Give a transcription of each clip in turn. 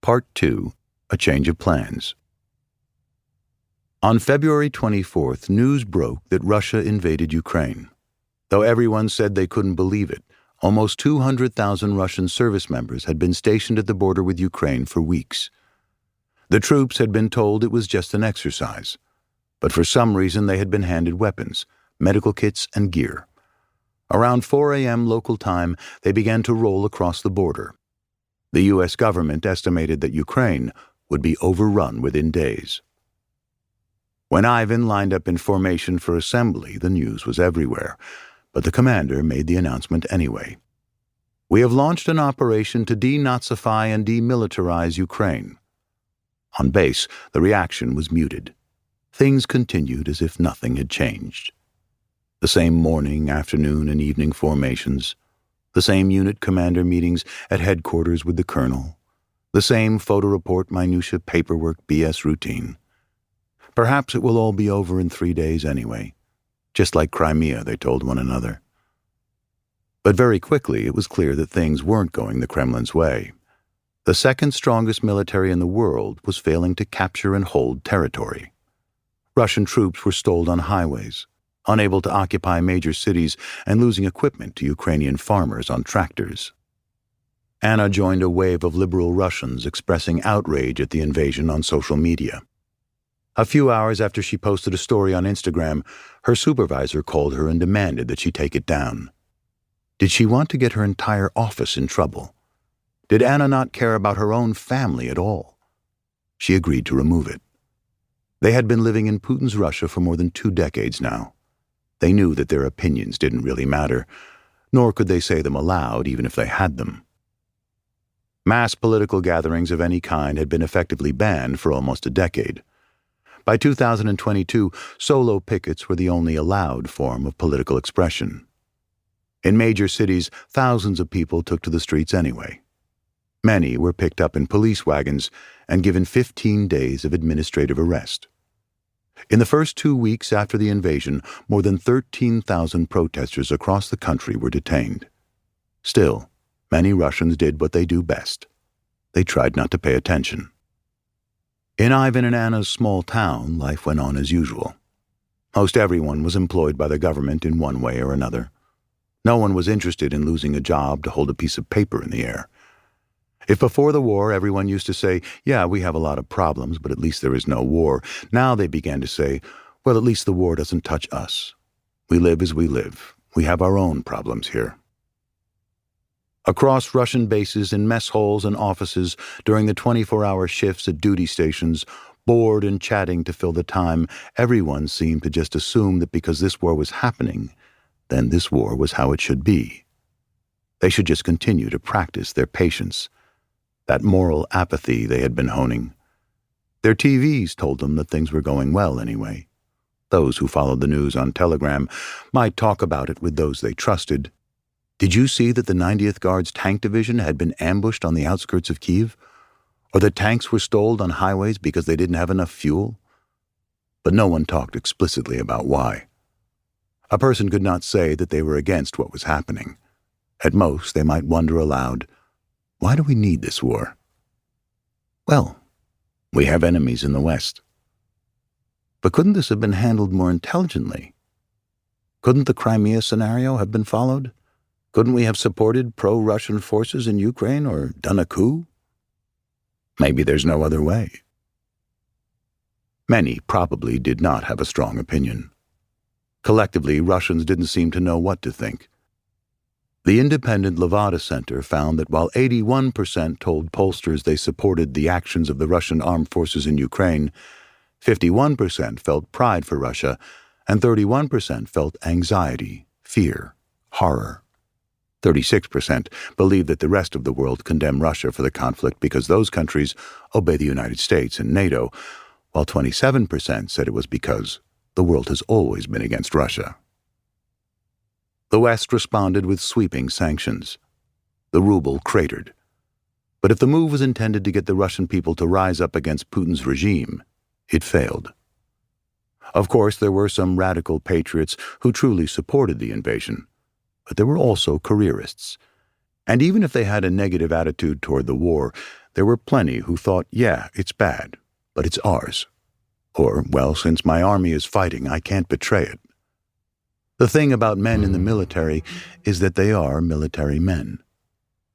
Part 2. A Change of Plans. On February 24th, news broke that Russia invaded Ukraine. Though everyone said they couldn't believe it, almost 200,000 Russian service members had been stationed at the border with Ukraine for weeks. The troops had been told it was just an exercise, but for some reason they had been handed weapons, medical kits, and gear. Around 4 a.m. local time, they began to roll across the border. The U.S. government estimated that Ukraine would be overrun within days. When Ivan lined up in formation for assembly, the news was everywhere, but the commander made the announcement anyway. "We have launched an operation to denazify and demilitarize Ukraine." On base, the reaction was muted. Things continued as if nothing had changed. The same morning, afternoon, and evening formations, the same unit commander meetings at headquarters with the colonel, the same photo report minutia paperwork BS routine. Perhaps it will all be over in 3 days anyway, just like Crimea, they told one another. But very quickly it was clear that things weren't going the Kremlin's way. The second strongest military in the world was failing to capture and hold territory. Russian troops were stalled on highways, unable to occupy major cities, and losing equipment to Ukrainian farmers on tractors. Anna joined a wave of liberal Russians expressing outrage at the invasion on social media. A few hours after she posted a story on Instagram, her supervisor called her and demanded that she take it down. Did she want to get her entire office in trouble? Did Anna not care about her own family at all? She agreed to remove it. They had been living in Putin's Russia for more than 2 decades now. They knew that their opinions didn't really matter, nor could they say them aloud even if they had them. Mass political gatherings of any kind had been effectively banned for almost a decade. By 2022, solo pickets were the only allowed form of political expression. In major cities, thousands of people took to the streets anyway. Many were picked up in police wagons and given 15 days of administrative arrest. In the first 2 weeks after the invasion, more than 13,000 protesters across the country were detained. Still, many Russians did what they do best. They tried not to pay attention. In Ivan and Anna's small town, life went on as usual. Most everyone was employed by the government in one way or another. No one was interested in losing a job to hold a piece of paper in the air. If before the war everyone used to say, "Yeah, we have a lot of problems, but at least there is no war," now they began to say, "Well, at least the war doesn't touch us. We live as we live. We have our own problems here." Across Russian bases, in mess halls and offices, during the 24-hour shifts at duty stations, bored and chatting to fill the time, everyone seemed to just assume that because this war was happening, then this war was how it should be. They should just continue to practice their patience, that moral apathy they had been honing. Their TVs told them that things were going well anyway. Those who followed the news on Telegram might talk about it with those they trusted. Did you see that the 90th Guards Tank Division had been ambushed on the outskirts of Kyiv? Or that tanks were stalled on highways because they didn't have enough fuel? But no one talked explicitly about why. A person could not say that they were against what was happening. At most, they might wonder aloud, why do we need this war? Well, we have enemies in the West. But couldn't this have been handled more intelligently? Couldn't the Crimea scenario have been followed? Couldn't we have supported pro-Russian forces in Ukraine or done a coup? Maybe there's no other way. Many probably did not have a strong opinion. Collectively, Russians didn't seem to know what to think. The independent Levada Center found that while 81% told pollsters they supported the actions of the Russian armed forces in Ukraine, 51% felt pride for Russia, and 31% felt anxiety, fear, horror. 36% believed that the rest of the world condemned Russia for the conflict because those countries obey the United States and NATO, while 27% said it was because the world has always been against Russia. The West responded with sweeping sanctions. The ruble cratered. But if the move was intended to get the Russian people to rise up against Putin's regime, it failed. Of course, there were some radical patriots who truly supported the invasion, but there were also careerists. And even if they had a negative attitude toward the war, there were plenty who thought, yeah, it's bad, but it's ours. Or, well, since my army is fighting, I can't betray it. The thing about men in the military is that they are military men.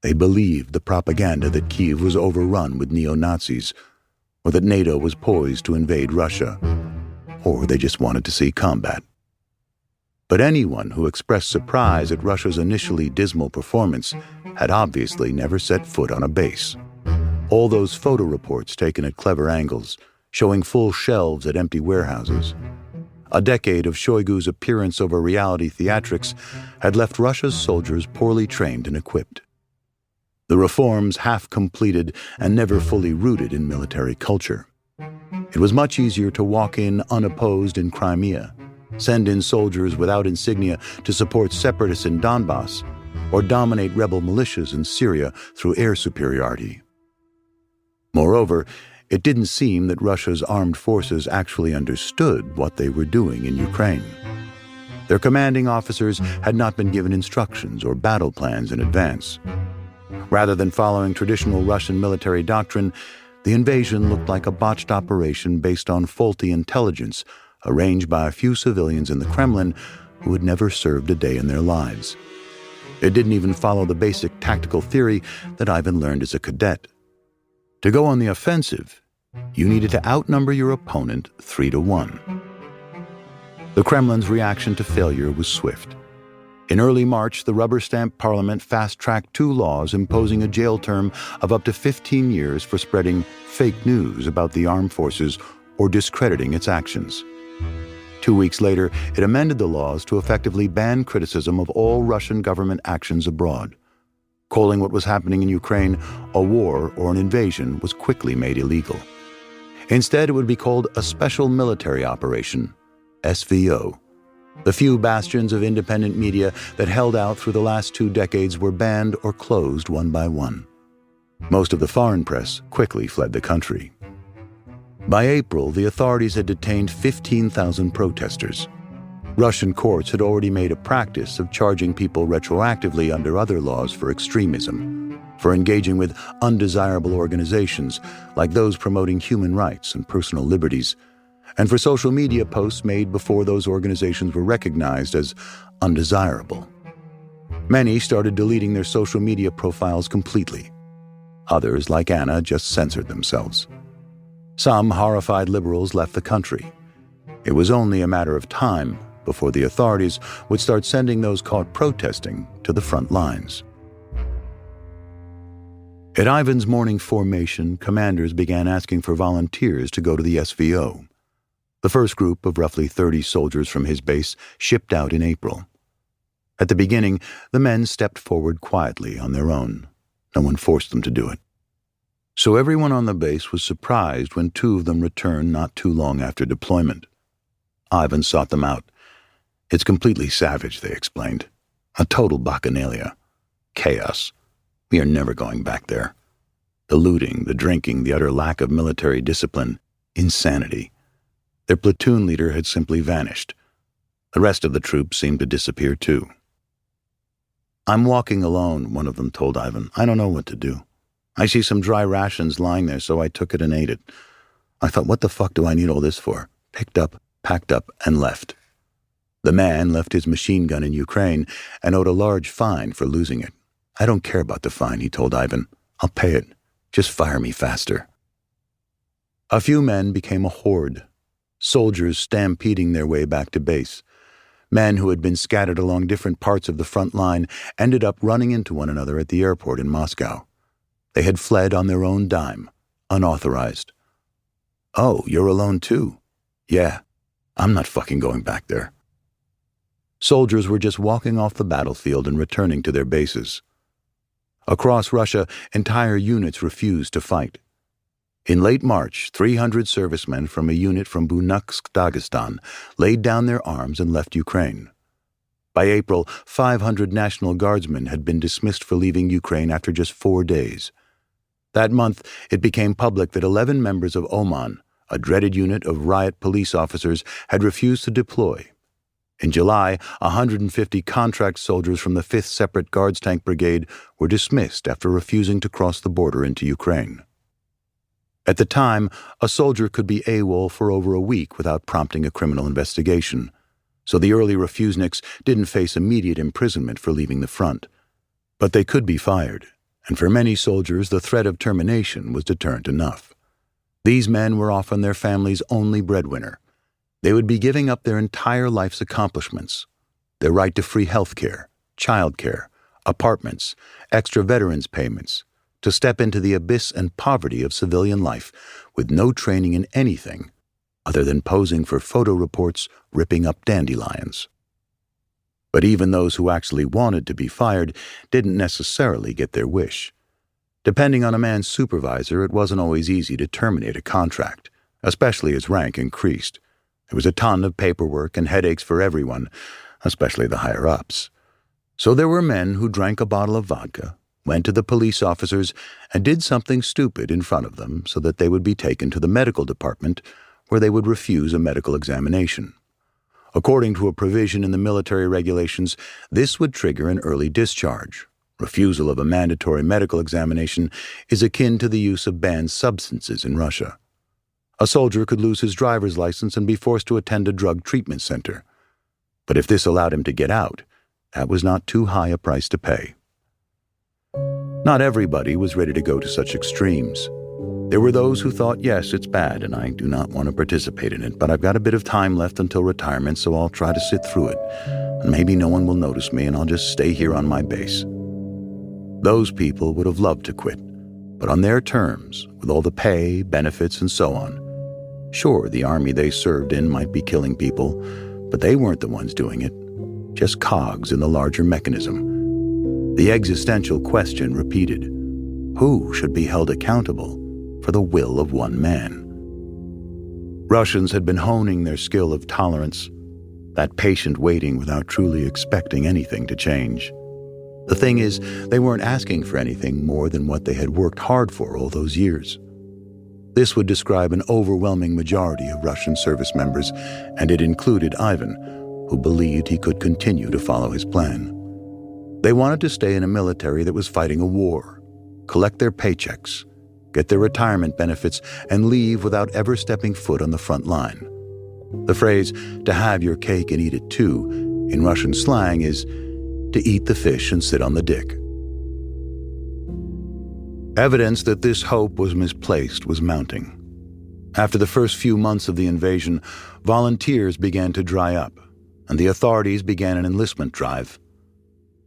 They believed the propaganda that Kiev was overrun with neo-Nazis, or that NATO was poised to invade Russia, or they just wanted to see combat. But anyone who expressed surprise at Russia's initially dismal performance had obviously never set foot on a base. All those photo reports taken at clever angles, showing full shelves at empty warehouses. A decade of Shoigu's appearance over reality theatrics had left Russia's soldiers poorly trained and equipped. The reforms half completed and never fully rooted in military culture. It was much easier to walk in unopposed in Crimea, send in soldiers without insignia to support separatists in Donbass, or dominate rebel militias in Syria through air superiority. Moreover, it didn't seem that Russia's armed forces actually understood what they were doing in Ukraine. Their commanding officers had not been given instructions or battle plans in advance. Rather than following traditional Russian military doctrine, the invasion looked like a botched operation based on faulty intelligence arranged by a few civilians in the Kremlin who had never served a day in their lives. It didn't even follow the basic tactical theory that Ivan learned as a cadet. To go on the offensive, you needed to outnumber your opponent 3-1. The Kremlin's reaction to failure was swift. In early March, the rubber-stamped parliament fast-tracked 2 laws imposing a jail term of up to 15 years for spreading fake news about the armed forces or discrediting its actions. 2 weeks later, it amended the laws to effectively ban criticism of all Russian government actions abroad. Calling what was happening in Ukraine a war or an invasion was quickly made illegal. Instead, it would be called a Special Military Operation, SVO. The few bastions of independent media that held out through the last 2 decades were banned or closed one by one. Most of the foreign press quickly fled the country. By April, the authorities had detained 15,000 protesters. Russian courts had already made a practice of charging people retroactively under other laws for extremism, for engaging with undesirable organizations like those promoting human rights and personal liberties, and for social media posts made before those organizations were recognized as undesirable. Many started deleting their social media profiles completely. Others, like Anna, just censored themselves. Some horrified liberals left the country. It was only a matter of time before the authorities would start sending those caught protesting to the front lines. At Ivan's morning formation, commanders began asking for volunteers to go to the SVO. The first group of roughly 30 soldiers from his base shipped out in April. At the beginning, the men stepped forward quietly on their own. No one forced them to do it. So everyone on the base was surprised when 2 of them returned not too long after deployment. Ivan sought them out. It's completely savage, they explained. A total bacchanalia. Chaos. We are never going back there. The looting, the drinking, the utter lack of military discipline. Insanity. Their platoon leader had simply vanished. The rest of the troops seemed to disappear too. I'm walking alone, one of them told Ivan. I don't know what to do. I see some dry rations lying there, so I took it and ate it. I thought, what the fuck do I need all this for? Picked up, packed up, and left. The man left his machine gun in Ukraine and owed a large fine for losing it. I don't care about the fine, he told Ivan. I'll pay it. Just fire me faster. A few men became a horde. Soldiers stampeding their way back to base. Men who had been scattered along different parts of the front line ended up running into one another at the airport in Moscow. They had fled on their own dime, unauthorized. Oh, you're alone too? Yeah, I'm not fucking going back there. Soldiers were just walking off the battlefield and returning to their bases. Across Russia, entire units refused to fight. In late March, 300 servicemen from a unit from Bunuksk, Dagestan, laid down their arms and left Ukraine. By April, 500 National Guardsmen had been dismissed for leaving Ukraine after just 4 days. That month, it became public that 11 members of Oman, a dreaded unit of riot police officers, had refused to deploy. In July, 150 contract soldiers from the 5th Separate Guards Tank Brigade were dismissed after refusing to cross the border into Ukraine. At the time, a soldier could be AWOL for over a week without prompting a criminal investigation, so the early refuseniks didn't face immediate imprisonment for leaving the front. But they could be fired, and for many soldiers the threat of termination was deterrent enough. These men were often their family's only breadwinner. They would be giving up their entire life's accomplishments, their right to free health care, child care, apartments, extra veterans payments, to step into the abyss and poverty of civilian life with no training in anything other than posing for photo reports ripping up dandelions. But even those who actually wanted to be fired didn't necessarily get their wish. Depending on a man's supervisor, it wasn't always easy to terminate a contract, especially as rank increased. There was a ton of paperwork and headaches for everyone, especially the higher-ups. So there were men who drank a bottle of vodka, went to the police officers, and did something stupid in front of them so that they would be taken to the medical department where they would refuse a medical examination. According to a provision in the military regulations, this would trigger an early discharge. Refusal of a mandatory medical examination is akin to the use of banned substances in Russia. A soldier could lose his driver's license and be forced to attend a drug treatment center. But if this allowed him to get out, that was not too high a price to pay. Not everybody was ready to go to such extremes. There were those who thought, yes, it's bad, and I do not want to participate in it, but I've got a bit of time left until retirement, so I'll try to sit through it. And maybe no one will notice me, and I'll just stay here on my base. Those people would have loved to quit, but on their terms, with all the pay, benefits, and so on. Sure, the army they served in might be killing people, but they weren't the ones doing it, just cogs in the larger mechanism. The existential question repeated: who should be held accountable for the will of one man? Russians had been honing their skill of tolerance, that patient waiting without truly expecting anything to change. The thing is, they weren't asking for anything more than what they had worked hard for all those years. This would describe an overwhelming majority of Russian service members, and it included Ivan, who believed he could continue to follow his plan. They wanted to stay in a military that was fighting a war, collect their paychecks, get their retirement benefits, and leave without ever stepping foot on the front line. The phrase, to have your cake and eat it too, in Russian slang is to eat the fish and sit on the dick. Evidence that this hope was misplaced was mounting. After the first few months of the invasion, volunteers began to dry up, and the authorities began an enlistment drive.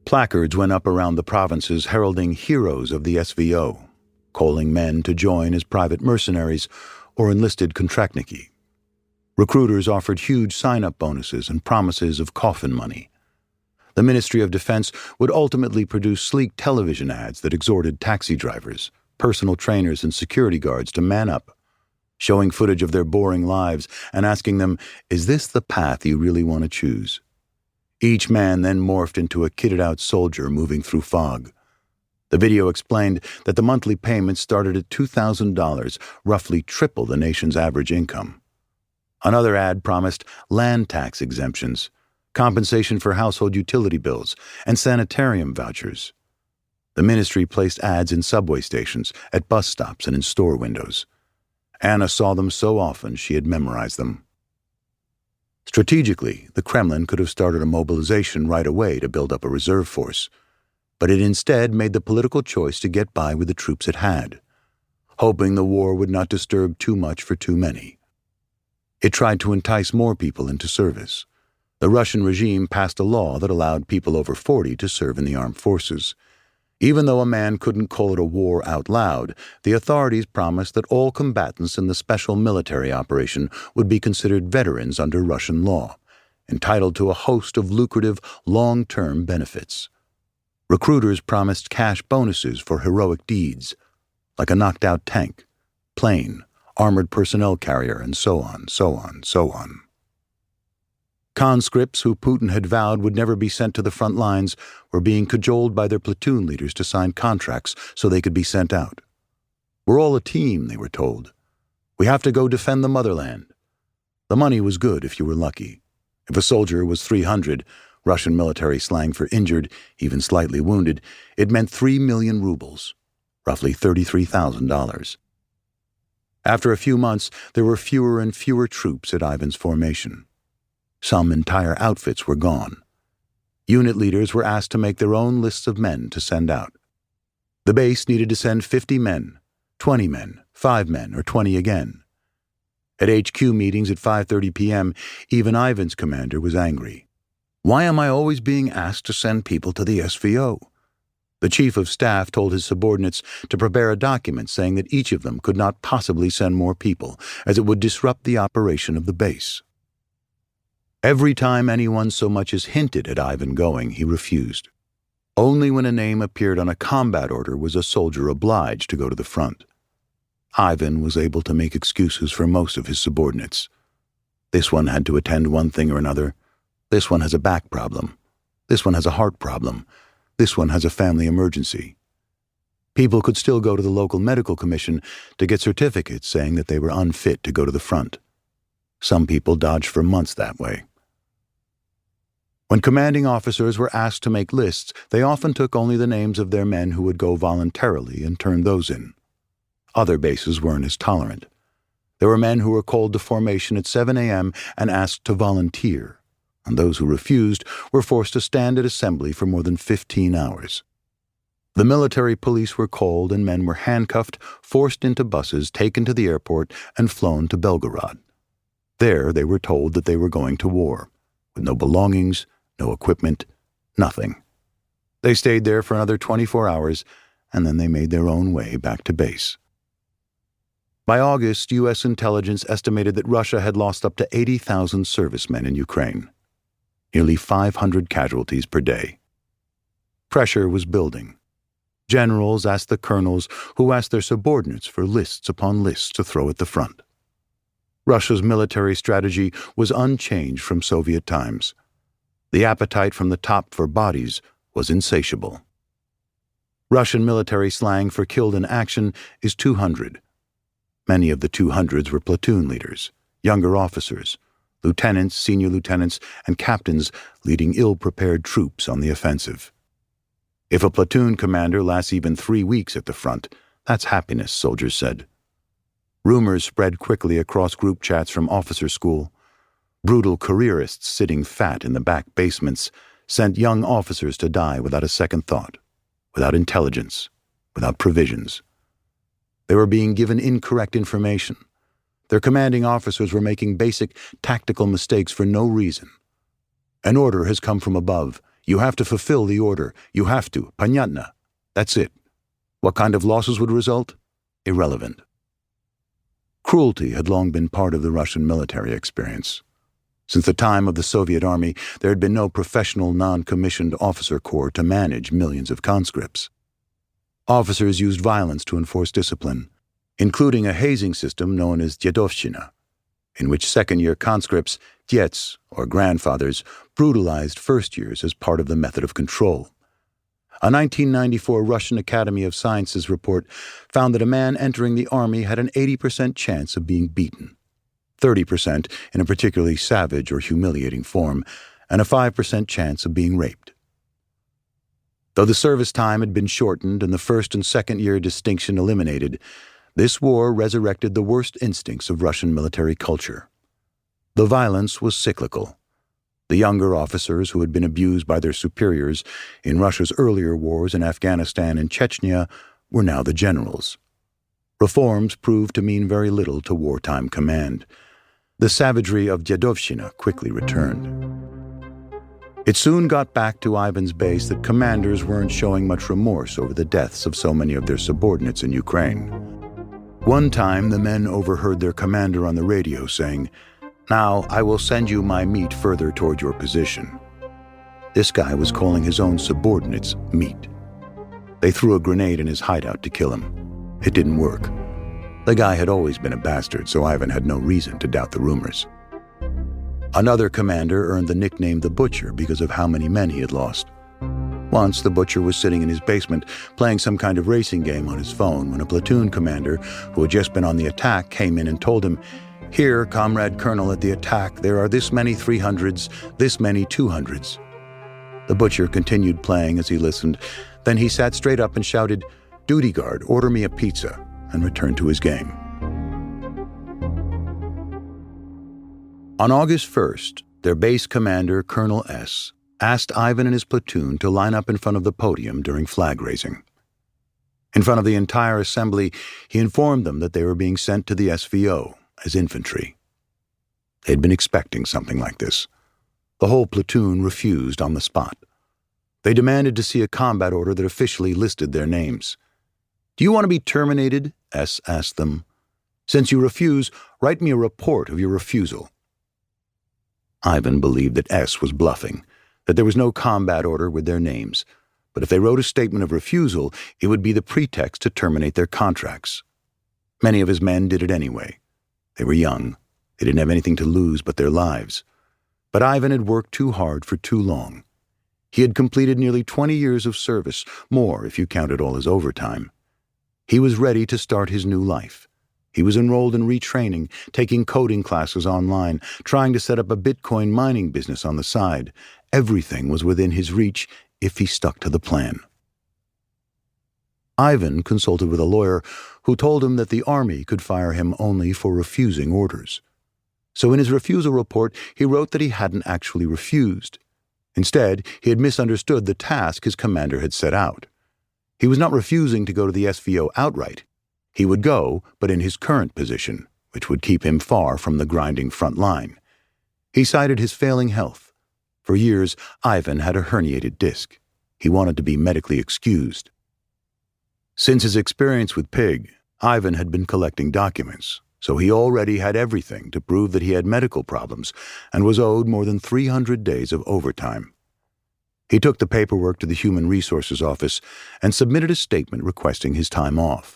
Placards went up around the provinces heralding heroes of the SVO, calling men to join as private mercenaries or enlisted kontraktniki. Recruiters offered huge sign-up bonuses and promises of coffin money. The Ministry of Defense would ultimately produce sleek television ads that exhorted taxi drivers, personal trainers, and security guards to man up, showing footage of their boring lives and asking them, is this the path you really want to choose? Each man then morphed into a kitted-out soldier moving through fog. The video explained that the monthly payments started at $2,000, roughly triple the nation's average income. Another ad promised land tax exemptions, compensation for household utility bills, and sanitarium vouchers. The ministry placed ads in subway stations, at bus stops, and in store windows. Anna saw them so often she had memorized them. Strategically, the Kremlin could have started a mobilization right away to build up a reserve force, but it instead made the political choice to get by with the troops it had, hoping the war would not disturb too much for too many. It tried to entice more people into service. The Russian regime passed a law that allowed people over 40 to serve in the armed forces. Even though a man couldn't call it a war out loud, the authorities promised that all combatants in the special military operation would be considered veterans under Russian law, entitled to a host of lucrative, long-term benefits. Recruiters promised cash bonuses for heroic deeds, like a knocked-out tank, plane, armored personnel carrier, and so on, so on, so on. Conscripts who Putin had vowed would never be sent to the front lines were being cajoled by their platoon leaders to sign contracts so they could be sent out. We're all a team, they were told. We have to go defend the motherland. The money was good if you were lucky. If a soldier was 300, Russian military slang for injured, even slightly wounded, it meant 3 million rubles, roughly $33,000. After a few months, there were fewer and fewer troops at Ivan's formation. Some entire outfits were gone. Unit leaders were asked to make their own lists of men to send out. The base needed to send 50 men, 20 men, 5 men, or 20 again. At HQ meetings at 5:30 p.m., even Ivan's commander was angry. "Why am I always being asked to send people to the SVO?" The chief of staff told his subordinates to prepare a document saying that each of them could not possibly send more people, as it would disrupt the operation of the base. Every time anyone so much as hinted at Ivan going, he refused. Only when a name appeared on a combat order was a soldier obliged to go to the front. Ivan was able to make excuses for most of his subordinates. This one had to attend one thing or another. This one has a back problem. This one has a heart problem. This one has a family emergency. People could still go to the local medical commission to get certificates saying that they were unfit to go to the front. Some people dodged for months that way. When commanding officers were asked to make lists, they often took only the names of their men who would go voluntarily and turned those in. Other bases weren't as tolerant. There were men who were called to formation at 7 a.m. and asked to volunteer, and those who refused were forced to stand at assembly for more than 15 hours. The military police were called and men were handcuffed, forced into buses, taken to the airport, and flown to Belgorod. There they were told that they were going to war, with no belongings, no equipment, nothing. They stayed there for another 24 hours, and then they made their own way back to base. By August, U.S. intelligence estimated that Russia had lost up to 80,000 servicemen in Ukraine, nearly 500 casualties per day. Pressure was building. Generals asked the colonels, who asked their subordinates for lists upon lists to throw at the front. Russia's military strategy was unchanged from Soviet times. The appetite from the top for bodies was insatiable. Russian military slang for killed in action is 200. Many of the 200s were platoon leaders, younger officers, lieutenants, senior lieutenants, and captains leading ill-prepared troops on the offensive. If a platoon commander lasts even 3 weeks at the front, that's happiness, soldiers said. Rumors spread quickly across group chats from officer school. Brutal careerists sitting fat in the back basements sent young officers to die without a second thought, without intelligence, without provisions. They were being given incorrect information. Their commanding officers were making basic tactical mistakes for no reason. An order has come from above. You have to fulfill the order. You have to. Понятно. That's it. What kind of losses would result? Irrelevant. Cruelty had long been part of the Russian military experience. Since the time of the Soviet Army, there had been no professional non-commissioned officer corps to manage millions of conscripts. Officers used violence to enforce discipline, including a hazing system known as Dedovщина, in which second-year conscripts, diets, or grandfathers, brutalized first-years as part of the method of control. A 1994 Russian Academy of Sciences report found that a man entering the army had an 80% chance of being beaten, 30% in a particularly savage or humiliating form, and a 5% chance of being raped. Though the service time had been shortened and the first and second-year distinction eliminated, this war resurrected the worst instincts of Russian military culture. The violence was cyclical. The younger officers who had been abused by their superiors in Russia's earlier wars in Afghanistan and Chechnya were now the generals. Reforms proved to mean very little to wartime command. The savagery of Dedovщина quickly returned. It soon got back to Ivan's base that commanders weren't showing much remorse over the deaths of so many of their subordinates in Ukraine. One time, the men overheard their commander on the radio saying, "Now I will send you my meat further toward your position." This guy was calling his own subordinates meat. They threw a grenade in his hideout to kill him. It didn't work. The guy had always been a bastard, so Ivan had no reason to doubt the rumors. Another commander earned the nickname the Butcher because of how many men he had lost. Once, the Butcher was sitting in his basement playing some kind of racing game on his phone when a platoon commander who had just been on the attack came in and told him, "Here, Comrade Colonel, at the attack, there are this many 300s, this many 200s. The Butcher continued playing as he listened. Then he sat straight up and shouted, "Duty guard, order me a pizza," and returned to his game. On August 1st, their base commander, Colonel S., asked Ivan and his platoon to line up in front of the podium during flag raising. In front of the entire assembly, he informed them that they were being sent to the SVO as infantry. They'd been expecting something like this. The whole platoon refused on the spot. They demanded to see a combat order that officially listed their names. "Do you want to be terminated?" S asked them. "Since you refuse, write me a report of your refusal." Ivan believed that S was bluffing, that there was no combat order with their names, but if they wrote a statement of refusal, it would be the pretext to terminate their contracts. Many of his men did it anyway. They were young. They didn't have anything to lose but their lives. But Ivan had worked too hard for too long. He had completed nearly 20 years of service, more if you counted all his overtime. He was ready to start his new life. He was enrolled in retraining, taking coding classes online, trying to set up a Bitcoin mining business on the side. Everything was within his reach if he stuck to the plan. Ivan consulted with a lawyer who told him that the army could fire him only for refusing orders. So in his refusal report, he wrote that he hadn't actually refused. Instead, he had misunderstood the task his commander had set out. He was not refusing to go to the SVO outright. He would go, but in his current position, which would keep him far from the grinding front line. He cited his failing health. For years, Ivan had a herniated disc. He wanted to be medically excused. Since his experience with Pig, Ivan had been collecting documents, so he already had everything to prove that he had medical problems and was owed more than 300 days of overtime. He took the paperwork to the Human Resources Office and submitted a statement requesting his time off.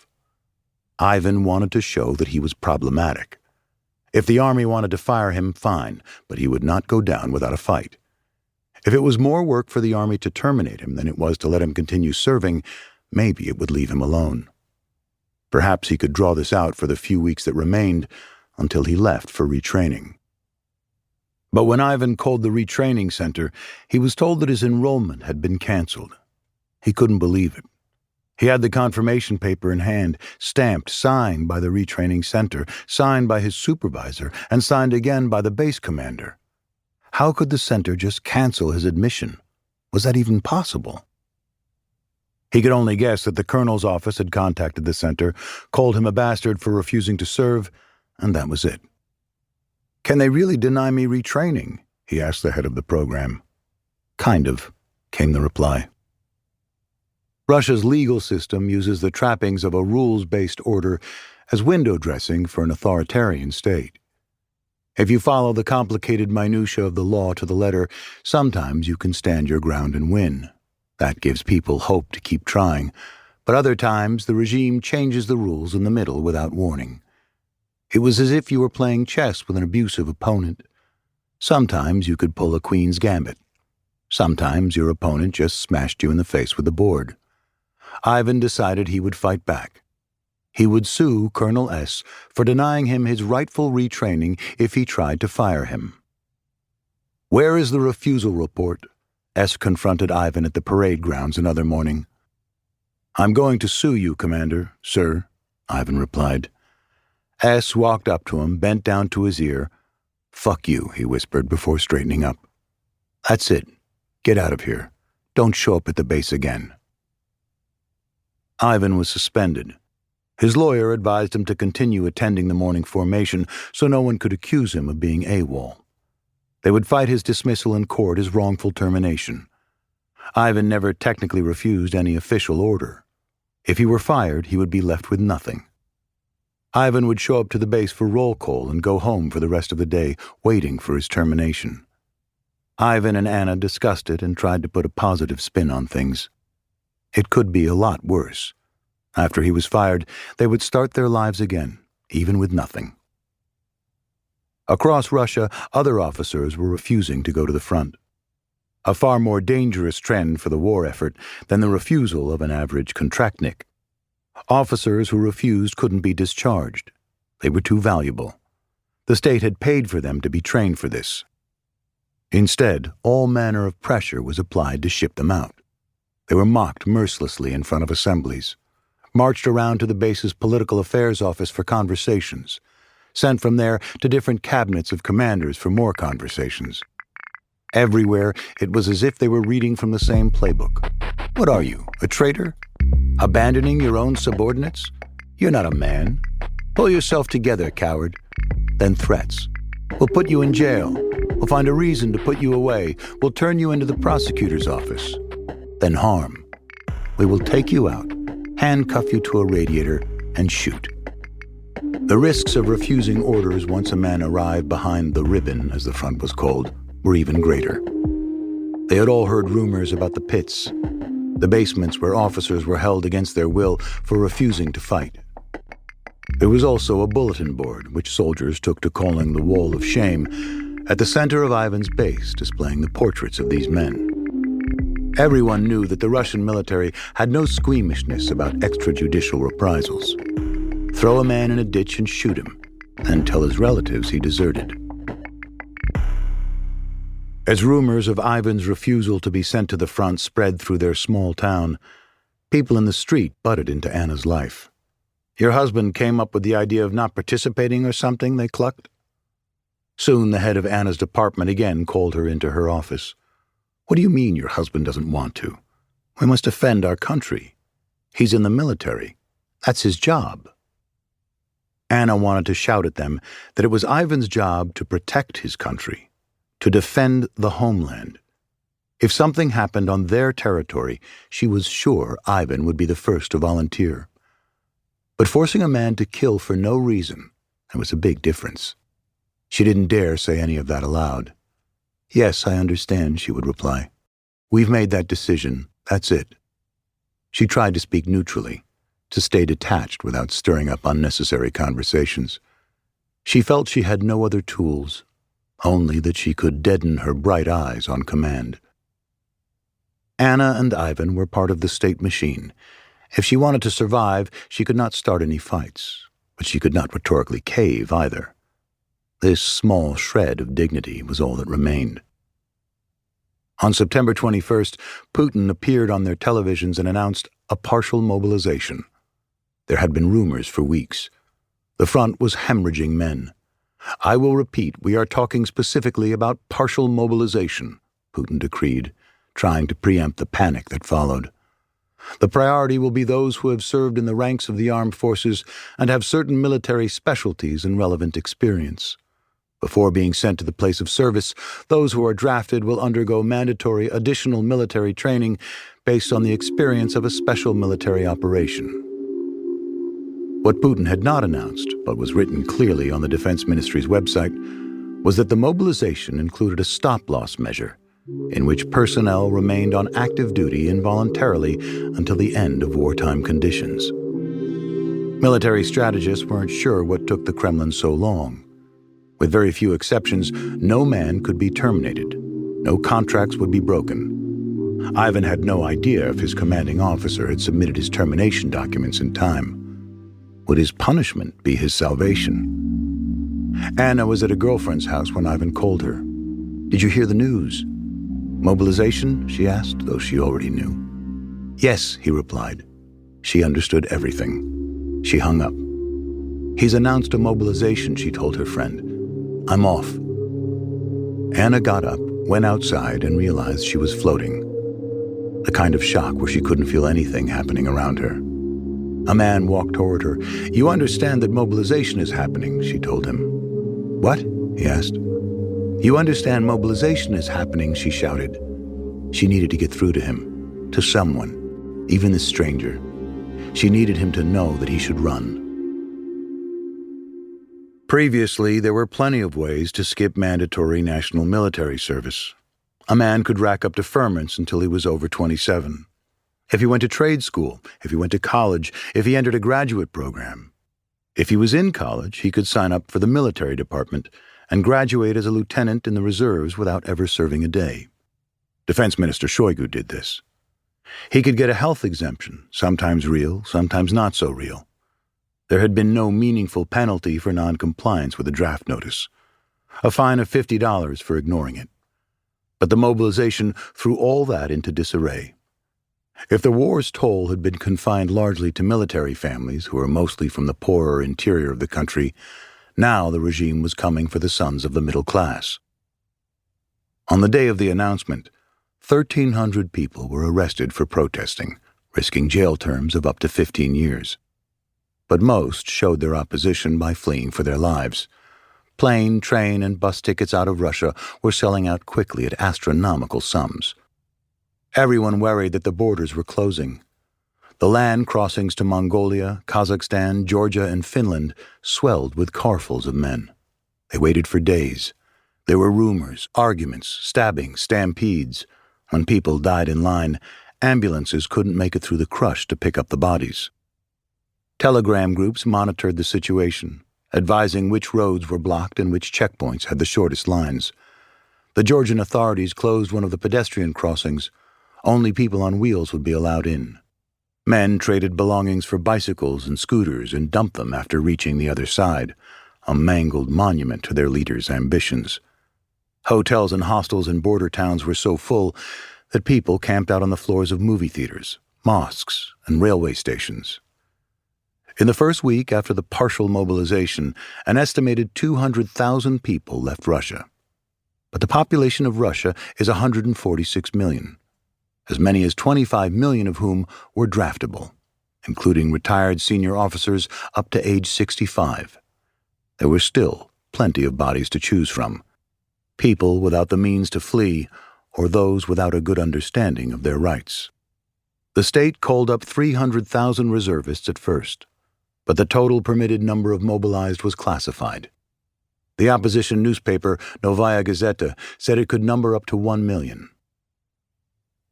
Ivan wanted to show that he was problematic. If the army wanted to fire him, fine, but he would not go down without a fight. If it was more work for the army to terminate him than it was to let him continue serving, maybe it would leave him alone. Perhaps he could draw this out for the few weeks that remained until he left for retraining. But when Ivan called the retraining center, he was told that his enrollment had been canceled. He couldn't believe it. He had the confirmation paper in hand, stamped, signed by the retraining center, signed by his supervisor, and signed again by the base commander. How could the center just cancel his admission? Was that even possible? He could only guess that the colonel's office had contacted the center, called him a bastard for refusing to serve, and that was it. "Can they really deny me retraining?" he asked the head of the program. "Kind of," came the reply. Russia's legal system uses the trappings of a rules-based order as window dressing for an authoritarian state. If you follow the complicated minutiae of the law to the letter, sometimes you can stand your ground and win. That gives people hope to keep trying, but other times the regime changes the rules in the middle without warning. It was as if you were playing chess with an abusive opponent. Sometimes you could pull a queen's gambit. Sometimes your opponent just smashed you in the face with the board. Ivan decided he would fight back. He would sue Colonel S. for denying him his rightful retraining if he tried to fire him. "Where is the refusal report?" S. confronted Ivan at the parade grounds another morning. "I'm going to sue you, Commander, sir," Ivan replied. S. walked up to him, bent down to his ear. "Fuck you," he whispered before straightening up. "That's it. Get out of here. Don't show up at the base again." Ivan was suspended. His lawyer advised him to continue attending the morning formation so no one could accuse him of being AWOL. They would fight his dismissal in court as wrongful termination. Ivan never technically refused any official order. If he were fired, he would be left with nothing. Ivan would show up to the base for roll call and go home for the rest of the day, waiting for his termination. Ivan and Anna discussed it and tried to put a positive spin on things. It could be a lot worse. After he was fired, they would start their lives again, even with nothing. Across Russia, other officers were refusing to go to the front. A far more dangerous trend for the war effort than the refusal of an average contractnik. Officers who refused couldn't be discharged. They were too valuable. The state had paid for them to be trained for this. Instead, all manner of pressure was applied to ship them out. They were mocked mercilessly in front of assemblies, marched around to the base's political affairs office for conversations, sent from there to different cabinets of commanders for more conversations. Everywhere, it was as if they were reading from the same playbook. What are you, a traitor? Abandoning your own subordinates? You're not a man. Pull yourself together, coward. Then threats. We'll put you in jail. We'll find a reason to put you away. We'll turn you into the prosecutor's office. Then harm. We will take you out, handcuff you to a radiator, and shoot. The risks of refusing orders once a man arrived behind the ribbon, as the front was called, were even greater. They had all heard rumors about the pits, the basements where officers were held against their will for refusing to fight. There was also a bulletin board, which soldiers took to calling the Wall of Shame, at the center of Ivan's base, displaying the portraits of these men. Everyone knew that the Russian military had no squeamishness about extrajudicial reprisals. Throw a man in a ditch and shoot him, and tell his relatives he deserted. As rumors of Ivan's refusal to be sent to the front spread through their small town, people in the street butted into Anna's life. Your husband came up with the idea of not participating or something, they clucked. Soon the head of Anna's department again called her into her office. What do you mean your husband doesn't want to? We must defend our country. He's in the military. That's his job. Anna wanted to shout at them that it was Ivan's job to protect his country, to defend the homeland. If something happened on their territory, she was sure Ivan would be the first to volunteer. But forcing a man to kill for no reason, there was a big difference. She didn't dare say any of that aloud. Yes, I understand, she would reply. We've made that decision. That's it. She tried to speak neutrally, to stay detached without stirring up unnecessary conversations. She felt she had no other tools, only that she could deaden her bright eyes on command. Anna and Ivan were part of the state machine. If she wanted to survive, she could not start any fights, but she could not rhetorically cave either. This small shred of dignity was all that remained. On September 21st, Putin appeared on their televisions and announced a partial mobilization. There had been rumors for weeks. The front was hemorrhaging men. I will repeat, we are talking specifically about partial mobilization, Putin decreed, trying to preempt the panic that followed. The priority will be those who have served in the ranks of the armed forces and have certain military specialties and relevant experience. Before being sent to the place of service, those who are drafted will undergo mandatory additional military training based on the experience of a special military operation. What Putin had not announced, but was written clearly on the Defense Ministry's website, was that the mobilization included a stop-loss measure, in which personnel remained on active duty involuntarily until the end of wartime conditions. Military strategists weren't sure what took the Kremlin so long. With very few exceptions, no man could be terminated. No contracts would be broken. Ivan had no idea if his commanding officer had submitted his termination documents in time. Would his punishment be his salvation? Anna was at a girlfriend's house when Ivan called her. Did you hear the news? Mobilization? She asked, though she already knew. Yes, he replied. She understood everything. She hung up. He's announced a mobilization, she told her friend. I'm off. Anna got up, went outside, and realized she was floating. The kind of shock where she couldn't feel anything happening around her. A man walked toward her. You understand that mobilization is happening, she told him. What? He asked. You understand mobilization is happening, she shouted. She needed to get through to him, to someone, even this stranger. She needed him to know that he should run. Previously, there were plenty of ways to skip mandatory national military service. A man could rack up deferments until he was over 27. If he went to trade school, if he went to college, if he entered a graduate program. If he was in college, he could sign up for the military department and graduate as a lieutenant in the reserves without ever serving a day. Defense Minister Shoigu did this. He could get a health exemption, sometimes real, sometimes not so real. There had been no meaningful penalty for non-compliance with a draft notice, a fine of $50 for ignoring it. But the mobilization threw all that into disarray. If the war's toll had been confined largely to military families who were mostly from the poorer interior of the country, Now the regime was coming for the sons of the middle class. On the day of the announcement, 1,300 people were arrested for protesting, risking jail terms of up to 15 years. But most showed their opposition by fleeing for their lives. Plane, train, and bus tickets out of Russia were selling out quickly at astronomical sums. Everyone worried that the borders were closing. The land crossings to Mongolia, Kazakhstan, Georgia, and Finland swelled with carfuls of men. They waited for days. There were rumors, arguments, stabbings, stampedes. When people died in line, ambulances couldn't make it through the crush to pick up the bodies. Telegram groups monitored the situation, advising which roads were blocked and which checkpoints had the shortest lines. The Georgian authorities closed one of the pedestrian crossings. Only people on wheels would be allowed in. Men traded belongings for bicycles and scooters and dumped them after reaching the other side, a mangled monument to their leaders' ambitions. Hotels and hostels in border towns were so full that people camped out on the floors of movie theaters, mosques, and railway stations. In the first week after the partial mobilization, an estimated 200,000 people left Russia. But the population of Russia is 146 million, as many as 25 million of whom were draftable, including retired senior officers up to age 65. There were still plenty of bodies to choose from, people without the means to flee or those without a good understanding of their rights. The state called up 300,000 reservists at first, but the total permitted number of mobilized was classified. The opposition newspaper Novaya Gazeta said it could number up to 1 million.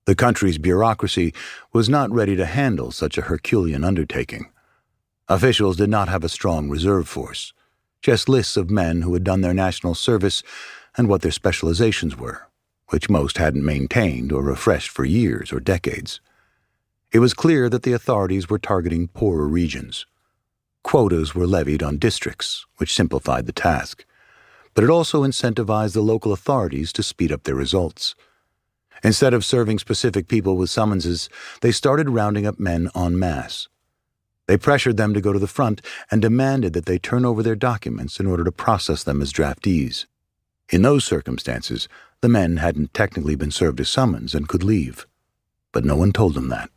The country's bureaucracy was not ready to handle such a Herculean undertaking. Officials did not have a strong reserve force, just lists of men who had done their national service and what their specializations were, which most hadn't maintained or refreshed for years or decades. It was clear that the authorities were targeting poorer regions. Quotas were levied on districts, which simplified the task, but it also incentivized the local authorities to speed up their results. Instead of serving specific people with summonses, they started rounding up men en masse. They pressured them to go to the front and demanded that they turn over their documents in order to process them as draftees. In those circumstances, the men hadn't technically been served a summons and could leave, but no one told them that.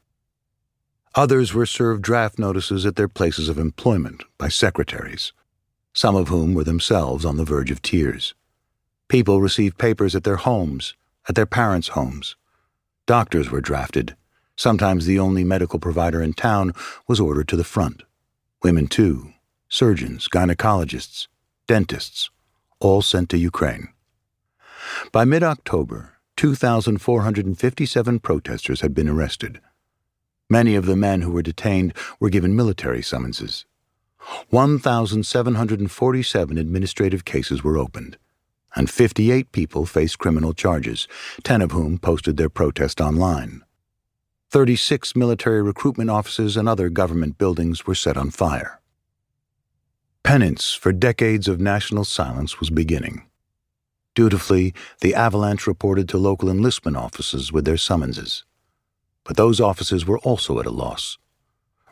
Others were served draft notices at their places of employment by secretaries, some of whom were themselves on the verge of tears. People received papers at their homes, at their parents' homes. Doctors were drafted. Sometimes the only medical provider in town was ordered to the front. Women too, surgeons, gynecologists, dentists, all sent to Ukraine. By mid-October, 2,457 protesters had been arrested. Many of the men who were detained were given military summonses. 1,747 administrative cases were opened, and 58 people faced criminal charges, 10 of whom posted their protest online. 36 military recruitment offices and other government buildings were set on fire. Penance for decades of national silence was beginning. Dutifully, the avalanche reported to local enlistment offices with their summonses. But those offices were also at a loss.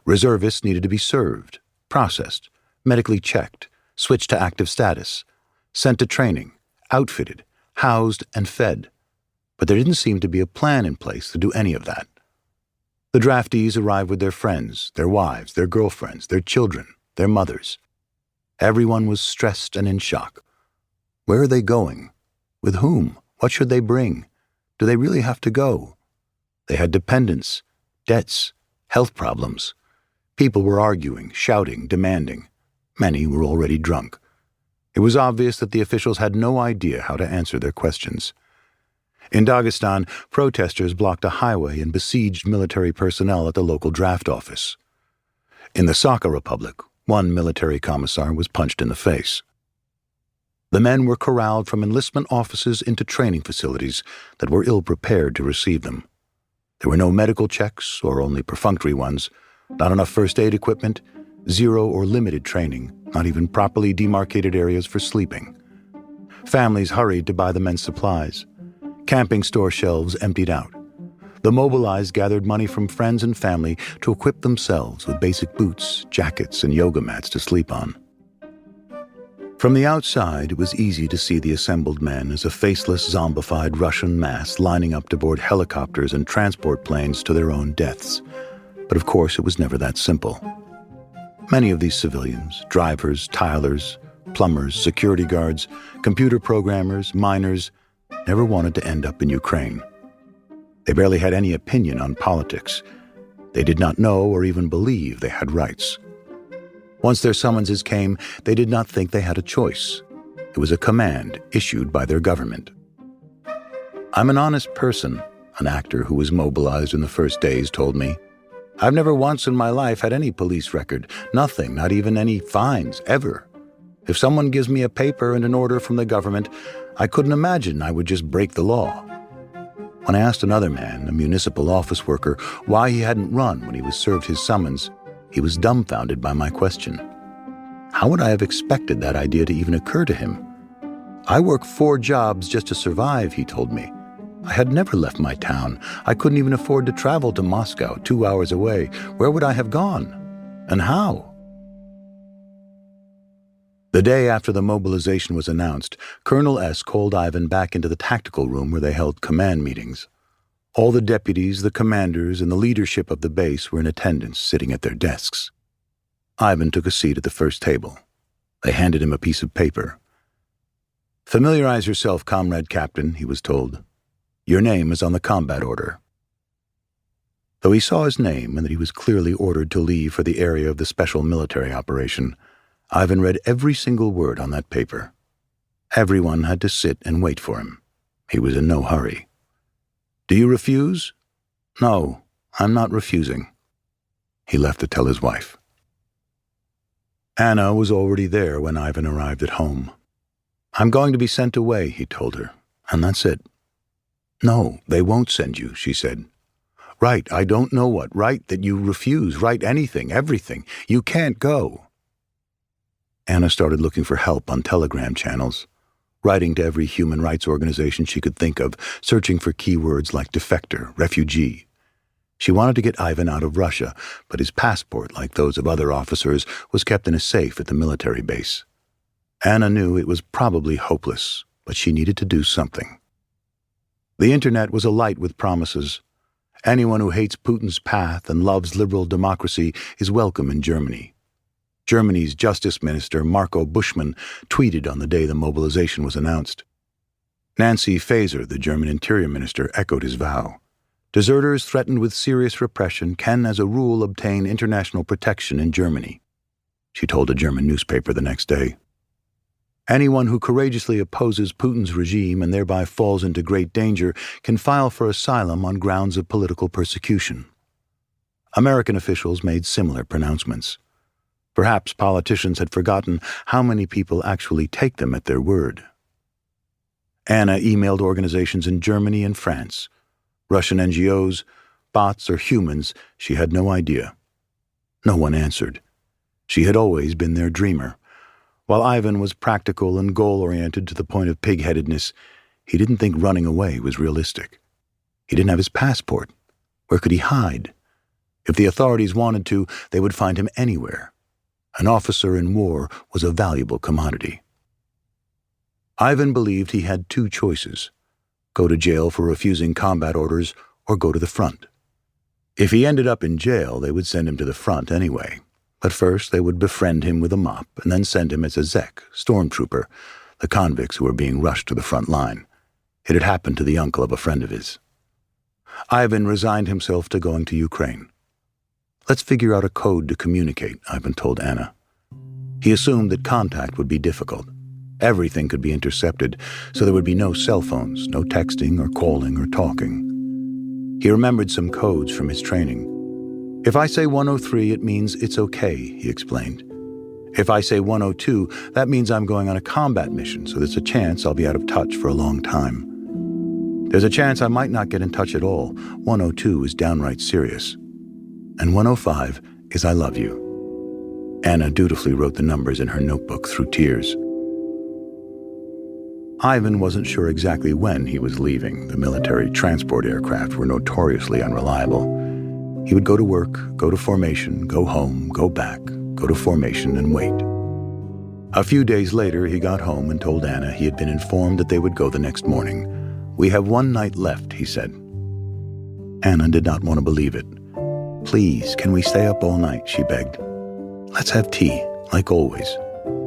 Reservists needed to be served, processed, medically checked, switched to active status, sent to training, outfitted, housed, and fed. But there didn't seem to be a plan in place to do any of that. The draftees arrived with their friends, their wives, their girlfriends, their children, their mothers. Everyone was stressed and in shock. Where are they going? With whom? What should they bring? Do they really have to go? They had dependents, debts, health problems. People were arguing, shouting, demanding. Many were already drunk. It was obvious that the officials had no idea how to answer their questions. In Dagestan, protesters blocked a highway and besieged military personnel at the local draft office. In the Sakha Republic, one military commissar was punched in the face. The men were corralled from enlistment offices into training facilities that were ill-prepared to receive them. There were no medical checks, or only perfunctory ones, not enough first aid equipment, zero or limited training, not even properly demarcated areas for sleeping. Families hurried to buy the men's supplies. Camping store shelves emptied out. The mobilized gathered money from friends and family to equip themselves with basic boots, jackets, and yoga mats to sleep on. From the outside, it was easy to see the assembled men as a faceless, zombified Russian mass lining up to board helicopters and transport planes to their own deaths. But of course, it was never that simple. Many of these civilians, drivers, tilers, plumbers, security guards, computer programmers, miners, never wanted to end up in Ukraine. They barely had any opinion on politics. They did not know or even believe they had rights. Once their summonses came, they did not think they had a choice. It was a command issued by their government. "I'm an honest person," an actor who was mobilized in the first days told me. "I've never once in my life had any police record, nothing, not even any fines, ever. If someone gives me a paper and an order from the government, I couldn't imagine I would just break the law." When I asked another man, a municipal office worker, why he hadn't run when he was served his summons, he was dumbfounded by my question. How would I have expected that idea to even occur to him? "I work 4 jobs just to survive," he told me. "I had never left my town. I couldn't even afford to travel to Moscow, 2 hours away. Where would I have gone? And how?" The day after the mobilization was announced, Colonel S. called Ivan back into the tactical room where they held command meetings. All the deputies, the commanders, and the leadership of the base were in attendance, sitting at their desks. Ivan took a seat at the first table. They handed him a piece of paper. "Familiarize yourself, Comrade Captain," he was told. "Your name is on the combat order." Though he saw his name and that he was clearly ordered to leave for the area of the special military operation, Ivan read every single word on that paper. Everyone had to sit and wait for him. He was in no hurry. "Do you refuse?" "No, I'm not refusing." He left to tell his wife. Anna was already there when Ivan arrived at home. "I'm going to be sent away," he told her, "and that's it." "No, they won't send you," she said. "Write, I don't know what. Write that you refuse. Write anything, everything. You can't go." Anna started looking for help on telegram channels, writing to every human rights organization she could think of, searching for keywords like defector, refugee. She wanted to get Ivan out of Russia, but his passport, like those of other officers, was kept in a safe at the military base. Anna knew it was probably hopeless, but she needed to do something. The internet was alight with promises. Anyone who hates Putin's path and loves liberal democracy is welcome in Germany. Germany's Justice Minister Marco Buschmann tweeted on the day the mobilization was announced. Nancy Faeser, the German Interior Minister, echoed his vow. Deserters threatened with serious repression can, as a rule, obtain international protection in Germany, she told a German newspaper the next day. Anyone who courageously opposes Putin's regime and thereby falls into great danger can file for asylum on grounds of political persecution. American officials made similar pronouncements. Perhaps politicians had forgotten how many people actually take them at their word. Anna emailed organizations in Germany and France. Russian NGOs, bots or humans, she had no idea. No one answered. She had always been their dreamer. While Ivan was practical and goal-oriented to the point of pig-headedness, he didn't think running away was realistic. He didn't have his passport. Where could he hide? If the authorities wanted to, they would find him anywhere. An officer in war was a valuable commodity. Ivan believed he had 2 choices: go to jail for refusing combat orders or go to the front. If he ended up in jail, they would send him to the front anyway. But first they would befriend him with a mop and then send him as a Zek, stormtrooper, the convicts who were being rushed to the front line. It had happened to the uncle of a friend of his. Ivan resigned himself to going to Ukraine. "Let's figure out a code to communicate," Ivan told Anna. He assumed that contact would be difficult. Everything could be intercepted, so there would be no cell phones, no texting or calling or talking. He remembered some codes from his training. "If I say 103, it means it's okay," he explained. "If I say 102, that means I'm going on a combat mission, so there's a chance I'll be out of touch for a long time. There's a chance I might not get in touch at all. 102 is downright serious. And 105 is I love you." Anna dutifully wrote the numbers in her notebook through tears. Ivan wasn't sure exactly when he was leaving. The military transport aircraft were notoriously unreliable. He would go to work, go to formation, go home, go back, go to formation, and wait. A few days later, he got home and told Anna he had been informed that they would go the next morning. "We have one night left," he said. Anna did not want to believe it. "Please, can we stay up all night?" she begged. "Let's have tea, like always.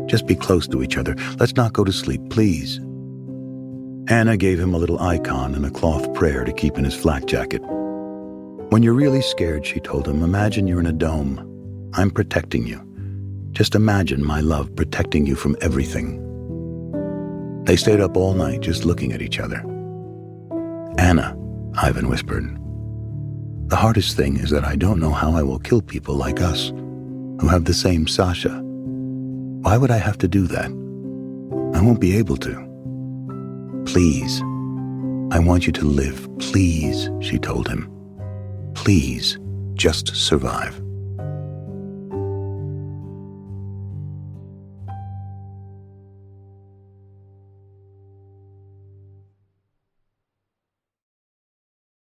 Just be close to each other. Let's not go to sleep, please." Anna gave him a little icon and a cloth prayer to keep in his flak jacket. "When you're really scared," she told him, "imagine you're in a dome. I'm protecting you. Just imagine my love protecting you from everything." They stayed up all night just looking at each other. "Anna," Ivan whispered, "the hardest thing is that I don't know how I will kill people like us, who have the same Sasha. Why would I have to do that? I won't be able to. Please, I want you to live, please," she told him. "Please, just survive."